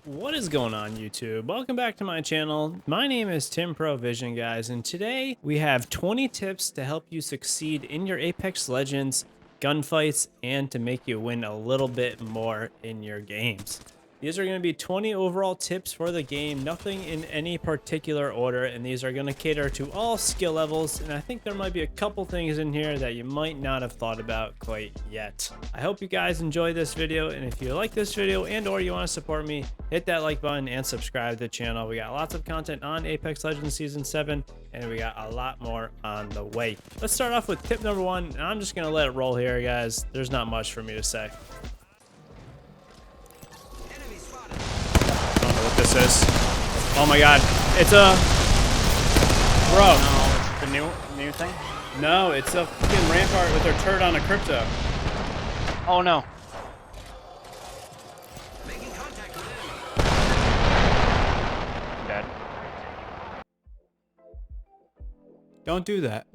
What is going on, YouTube? Welcome back to my channel. My name is TimProVision, guys, and today we have 20 tips to help you succeed in your Apex Legends gunfights and to make you win a little bit more in your games. These are going to be 20 overall tips for the game, nothing in any particular order, and these are going to cater to all skill levels, and I think there might be a couple things in here that you might not have thought about quite yet. I hope you guys enjoy this video, and if you like this video and or you want to support me, hit that like button and subscribe to the channel. We got lots of content on Apex Legends Season 7, and we got a lot more on the way. Let's start off with tip number 1, and I'm just going to let it roll here, guys. There's not much for me to say. What this is. Oh my god. It's a... Bro. No, it's the new thing? No, it's a fucking Rampart with their turret on a crypto. Oh no. Dead. Don't do that.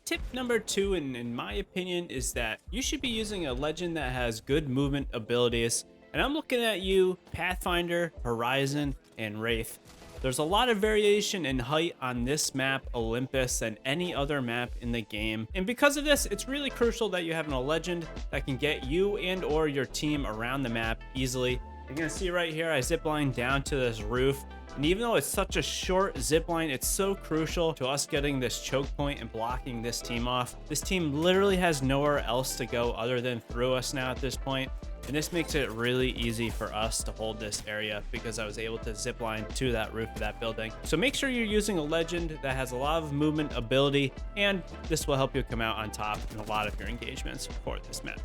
Tip number 2, in my opinion, is that you should be using a legend that has good movement abilities. And I'm looking at you, Pathfinder, Horizon, and Wraith. There's a lot of variation in height on this map, Olympus, than any other map in the game. And because of this, it's really crucial that you have a legend that can get you and or your team around the map easily. You're gonna see right here, I zipline down to this roof. And even though it's such a short zipline, it's so crucial to us getting this choke point and blocking this team off. This team literally has nowhere else to go other than through us now at this point. And this makes it really easy for us to hold this area because I was able to zipline to that roof of that building. So make sure you're using a legend that has a lot of movement ability, and this will help you come out on top in a lot of your engagements for this map.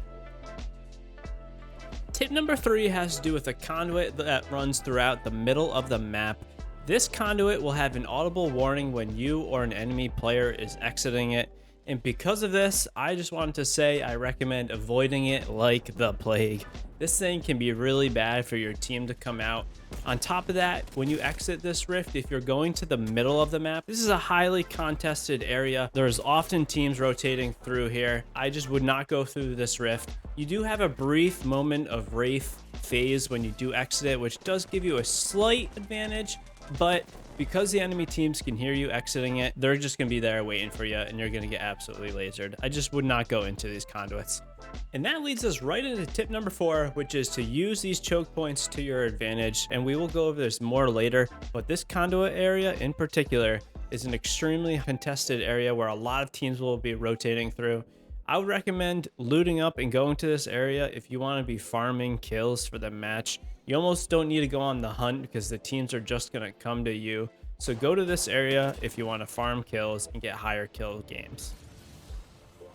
Tip number 3 has to do with a conduit that runs throughout the middle of the map. This conduit will have an audible warning when you or an enemy player is exiting it. And because of this, I just wanted to say I recommend avoiding it like the plague. This thing can be really bad for your team to come out. On top of that, when you exit this rift, if you're going to the middle of the map, this is a highly contested area. There's often teams rotating through here. I just would not go through this rift. You do have a brief moment of Wraith phase when you do exit it, which does give you a slight advantage, but because the enemy teams can hear you exiting it, they're just going to be there waiting for you, and you're going to get absolutely lasered. I just would not go into these conduits. And that leads us right into tip number 4, which is to use these choke points to your advantage. And we will go over this more later, but this conduit area in particular is an extremely contested area where a lot of teams will be rotating through. I would recommend looting up and going to this area if you want to be farming kills for the match. You almost don't need to go on the hunt because the teams are just going to come to you. So go to this area if you want to farm kills and get higher kill games.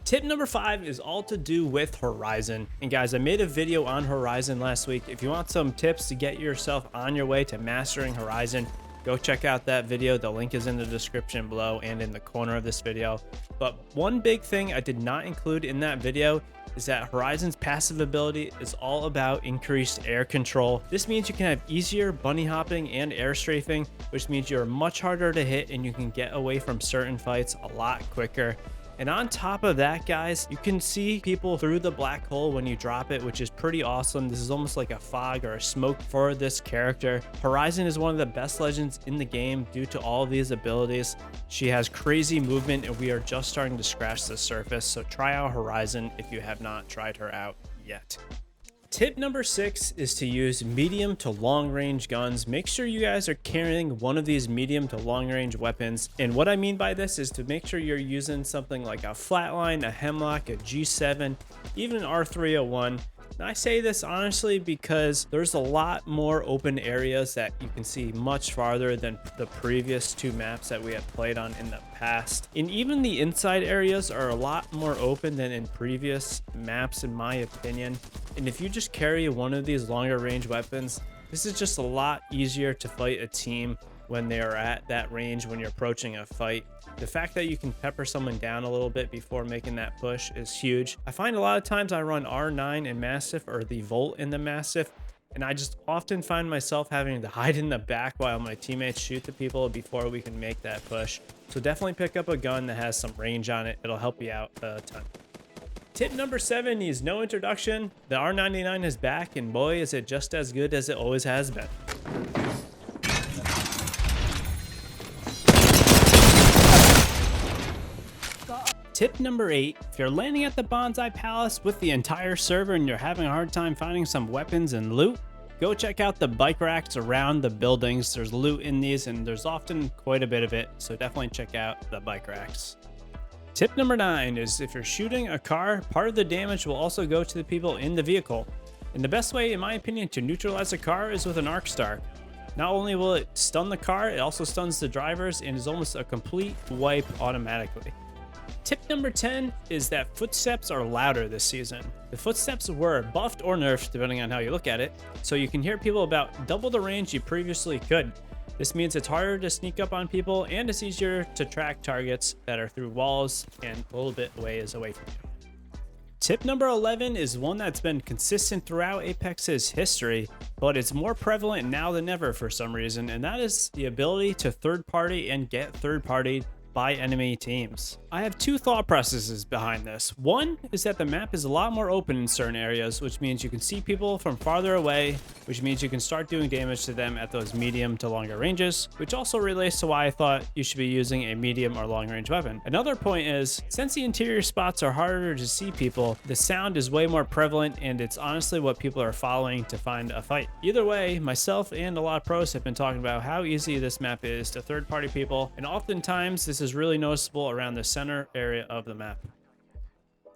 Tip number 5 is all to do with Horizon. And guys, I made a video on Horizon last week. If you want some tips to get yourself on your way to mastering Horizon, go check out that video. The link is in the description below and in the corner of this video. But one big thing I did not include in that video is that Horizon's passive ability is all about increased air control. This means you can have easier bunny hopping and air strafing, which means you're much harder to hit and you can get away from certain fights a lot quicker. And on top of that, guys, you can see people through the black hole when you drop it, which is pretty awesome. This is almost like a fog or a smoke for this character. Horizon is one of the best legends in the game due to all of these abilities. She has crazy movement, and we are just starting to scratch the surface. So try out Horizon if you have not tried her out yet. Tip number 6 is to use medium to long range guns. Make sure you guys are carrying one of these medium to long range weapons. And what I mean by this is to make sure you're using something like a flatline, a hemlock, a G7, even an R301. And I say this honestly because there's a lot more open areas that you can see much farther than the previous 2 maps that we have played on in the past. And even the inside areas are a lot more open than in previous maps, in my opinion. And if you just carry one of these longer range weapons, this is just a lot easier to fight a team when they are at that range when you're approaching a fight. The fact that you can pepper someone down a little bit before making that push is huge. I find a lot of times I run R9 in Mastiff or the Volt in the Mastiff, and I just often find myself having to hide in the back while my teammates shoot the people before we can make that push. So definitely pick up a gun that has some range on it. It'll help you out a ton. Tip number 7 needs no introduction. The R99 is back, and boy, is it just as good as it always has been. Tip number 8, if you're landing at the Bonsai Palace with the entire server and you're having a hard time finding some weapons and loot, go check out the bike racks around the buildings. There's loot in these and there's often quite a bit of it, so definitely check out the bike racks. Tip number 9 is if you're shooting a car, part of the damage will also go to the people in the vehicle. And the best way, in my opinion, to neutralize a car is with an arc star. Not only will it stun the car, it also stuns the drivers and is almost a complete wipe automatically. Tip number 10 is that footsteps are louder this season. The footsteps were buffed or nerfed depending on how you look at it, so you can hear people about double the range you previously could. This means it's harder to sneak up on people and it's easier to track targets that are through walls and a little bit ways away from you. Tip number 11 is one that's been consistent throughout Apex's history, but it's more prevalent now than ever for some reason, and that is the ability to third party and get third partied by enemy teams. I have two thought processes behind this. One is that the map is a lot more open in certain areas, which means you can see people from farther away, which means you can start doing damage to them at those medium to longer ranges, which also relates to why I thought you should be using a medium or long range weapon. Another point is, since the interior spots are harder to see people, the sound is way more prevalent and it's honestly what people are following to find a fight. Either way, myself and a lot of pros have been talking about how easy this map is to third party people, and oftentimes this is really noticeable around the center area of the map.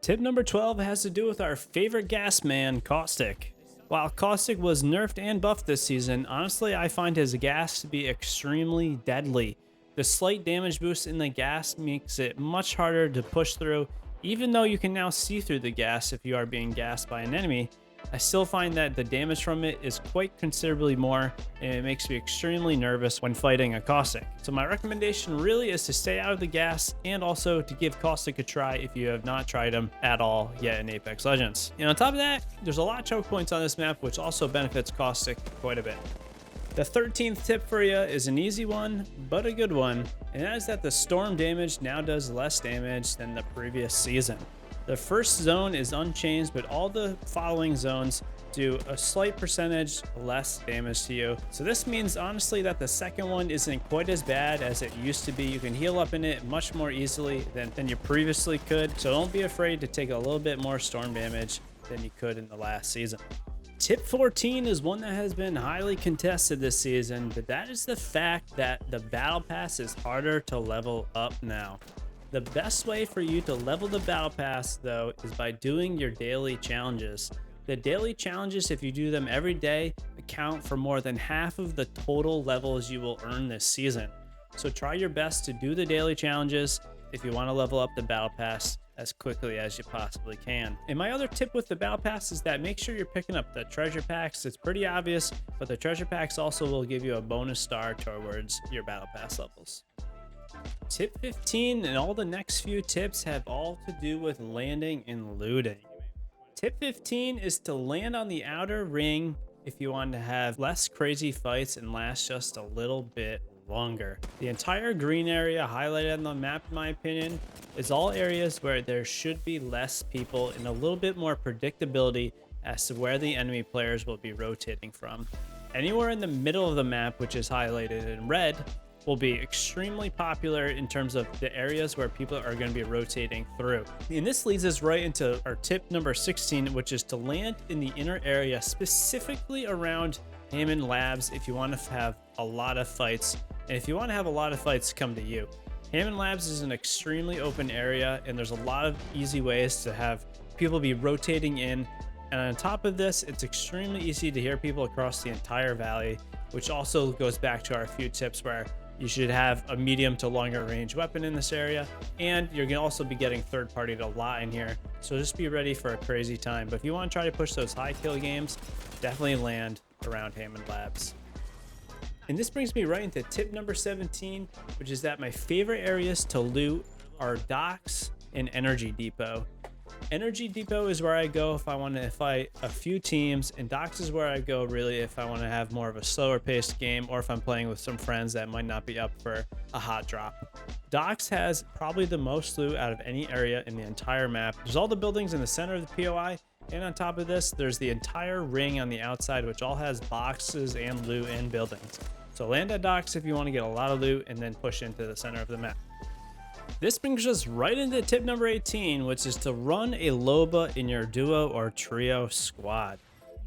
Tip number 12 has to do with our favorite gas man, Caustic. While Caustic was nerfed and buffed this season, honestly I find his gas to be extremely deadly. The slight damage boost in the gas makes it much harder to push through. Even though you can now see through the gas if you are being gassed by an enemy, I still find that the damage from it is quite considerably more, and it makes me extremely nervous when fighting a Caustic. So my recommendation really is to stay out of the gas and also to give Caustic a try if you have not tried him at all yet in Apex Legends. And on top of that, there's a lot of choke points on this map, which also benefits Caustic quite a bit. The 13th tip for you is an easy one, but a good one, and that is that the storm damage now does less damage than the previous season. The first zone is unchanged, but all the following zones do a slight percentage less damage to you. So this means honestly that the second one isn't quite as bad as it used to be. You can heal up in it much more easily than you previously could. So don't be afraid to take a little bit more storm damage than you could in the last season. Tip 14 is one that has been highly contested this season, but that is the fact that the battle pass is harder to level up now. The best way for you to level the battle pass though is by doing your daily challenges. The daily challenges, if you do them every day, account for more than half of the total levels you will earn this season. So try your best to do the daily challenges if you want to level up the battle pass as quickly as you possibly can. And my other tip with the battle pass is that make sure you're picking up the treasure packs. It's pretty obvious, but the treasure packs also will give you a bonus star towards your battle pass levels. Tip 15 and all the next few tips have all to do with landing and looting. Tip 15 is to land on the outer ring if you want to have less crazy fights and last just a little bit longer. The entire green area highlighted on the map, in my opinion, is all areas where there should be less people and a little bit more predictability as to where the enemy players will be rotating from. Anywhere in the middle of the map, which is highlighted in red, will be extremely popular in terms of the areas where people are going to be rotating through. And this leads us right into our tip number 16, which is to land in the inner area, specifically around Hammond Labs if you want to have a lot of fights. And if you want to have a lot of fights come to you. Hammond Labs is an extremely open area and there's a lot of easy ways to have people be rotating in. And on top of this, it's extremely easy to hear people across the entire valley, which also goes back to our few tips where you should have a medium to longer range weapon in this area, and you're going to also be getting third partied a lot in here, so just be ready for a crazy time. But if you want to try to push those high kill games, definitely land around Hammond Labs. And this brings me right into tip number 17, which is that my favorite areas to loot are docks and energy depot. Energy Depot is where I go if I want to fight a few teams, and Docks is where I go really if I want to have more of a slower paced game, or if I'm playing with some friends that might not be up for a hot drop. Docks has probably the most loot out of any area in the entire map. There's all the buildings in the center of the POI, and on top of this, there's the entire ring on the outside, which all has boxes and loot and buildings. So land at Docks if you want to get a lot of loot, and then push into the center of the map. This brings us right into tip number 18, which is to run a Loba in your duo or trio squad.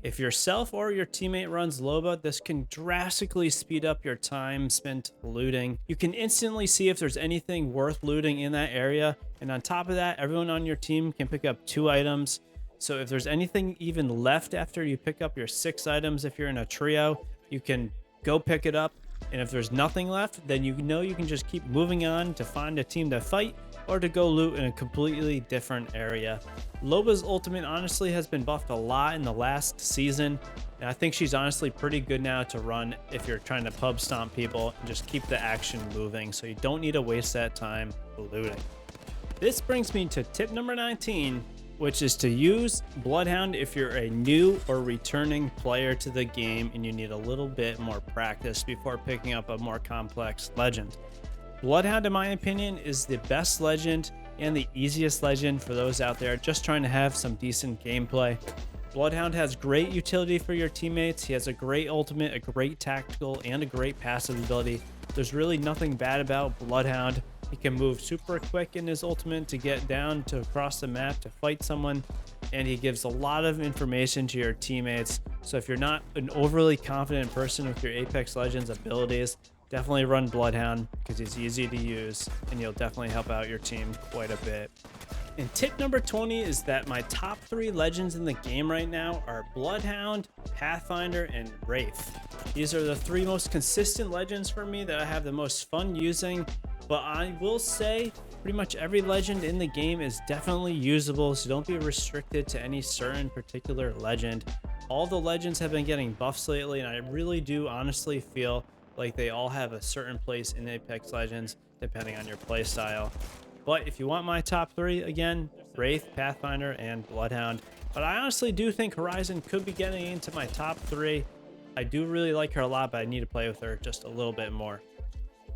If yourself or your teammate runs Loba, this can drastically speed up your time spent looting. You can instantly see if there's anything worth looting in that area, and on top of that, everyone on your team can pick up 2 items. So if there's anything even left after you pick up your 6 items, if you're in a trio, you can go pick it up. And if there's nothing left, then you know you can just keep moving on to find a team to fight or to go loot in a completely different area. Loba's ultimate honestly has been buffed a lot in the last season, and I think she's honestly pretty good now to run if you're trying to pub stomp people and just keep the action moving, so you don't need to waste that time looting. This brings me to tip number 19, which is to use Bloodhound if you're a new or returning player to the game and you need a little bit more practice before picking up a more complex legend. Bloodhound, in my opinion, is the best legend and the easiest legend for those out there just trying to have some decent gameplay. Bloodhound has great utility for your teammates. He has a great ultimate, a great tactical, and a great passive ability. There's really nothing bad about Bloodhound. He can move super quick in his ultimate to get down to across the map to fight someone, and he gives a lot of information to your teammates. So if you're not an overly confident person with your Apex Legends abilities, definitely run Bloodhound because he's easy to use and he'll definitely help out your team quite a bit. And tip number 20 is that my top 3 legends in the game right now are Bloodhound, Pathfinder, and Wraith. These are the 3 most consistent legends for me that I have the most fun using. But I will say pretty much every legend in the game is definitely usable, so don't be restricted to any certain particular legend. All the legends have been getting buffs lately, and I really do honestly feel like they all have a certain place in Apex Legends depending on your playstyle. But if you want my top 3, again, Wraith, Pathfinder, and Bloodhound. But I honestly do think Horizon could be getting into my top 3. I do really like her a lot, but I need to play with her just a little bit more.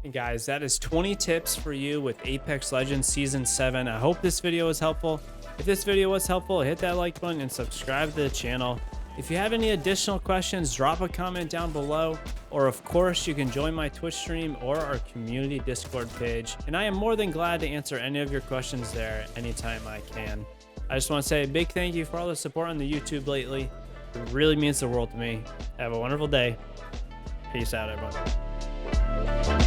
And guys, that is 20 tips for you with Apex Legends Season 7. I hope this video was helpful. If this video was helpful, hit that like button and subscribe to the channel. If you have any additional questions, drop a comment down below. Or of course, you can join my Twitch stream or our community Discord page. And I am more than glad to answer any of your questions there anytime I can. I just want to say a big thank you for all the support on the YouTube lately. It really means the world to me. Have a wonderful day. Peace out, everyone.